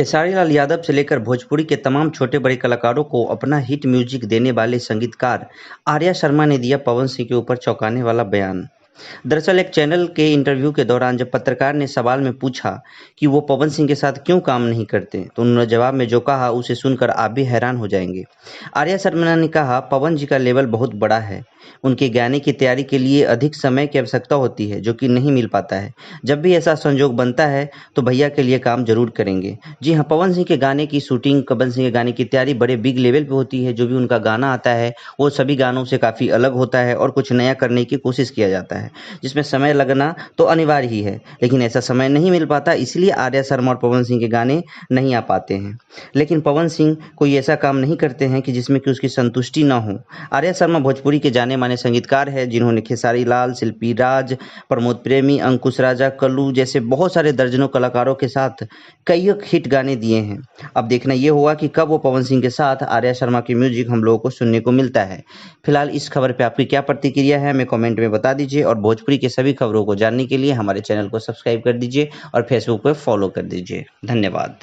खेसारी लाल यादव से लेकर भोजपुरी के तमाम छोटे-बड़े कलाकारों को अपना हिट म्यूजिक देने वाले संगीतकार आर्या शर्मा ने दिया पवन सिंह के ऊपर चौंकाने वाला बयान। दरअसल एक चैनल के इंटरव्यू के दौरान जब पत्रकार ने सवाल में पूछा कि वो पवन सिंह के साथ क्यों काम नहीं करते, तो उन्होंने जवाब में जो कहा उसे सुनकर आप भी हैरान हो जाएंगे। आर्या शर्मा ने कहा, पवन जी का लेवल बहुत बड़ा है, उनके गाने की तैयारी के लिए अधिक समय की आवश्यकता होती है जो कि नहीं मिल पाता है। जब भी ऐसा संजोग बनता है तो भैया के लिए काम जरूर करेंगे। जी हाँ, पवन सिंह के गाने की शूटिंग, पवन सिंह के गाने की तैयारी बड़े बिग लेवल पे होती है। जो भी उनका गाना आता है वो सभी गानों से काफ़ी अलग होता है और कुछ नया करने की कोशिश किया जाता है, जिसमें समय लगना तो अनिवार्य ही है। लेकिन ऐसा समय नहीं मिल पाता, इसलिए आर्या शर्मा और पवन सिंह के गाने नहीं आ पाते हैं। लेकिन पवन सिंह कोई ऐसा काम नहीं करते हैं कि जिसमें कि उसकी संतुष्टि ना हो। आर्या शर्मा भोजपुरी के जाने माने संगीतकार हैं, जिन्होंने खेसारी लाल, शिल्पी राज, प्रमोद प्रेमी, अंकुश राजा, कल्लू जैसे बहुत सारे दर्जनों कलाकारों के साथ कई हिट गाने दिए हैं। अब देखना ये होगा कि कब वो पवन सिंह के साथ आर्या शर्मा की म्यूजिक हम लोगों को सुनने को मिलता है। फिलहाल इस खबर पे आपकी क्या प्रतिक्रिया है, हमें कमेंट में बता दीजिए और भोजपुरी के सभी खबरों को जानने के लिए हमारे चैनल को सब्सक्राइब कर दीजिए और फेसबुक पर फॉलो कर दीजिए। धन्यवाद।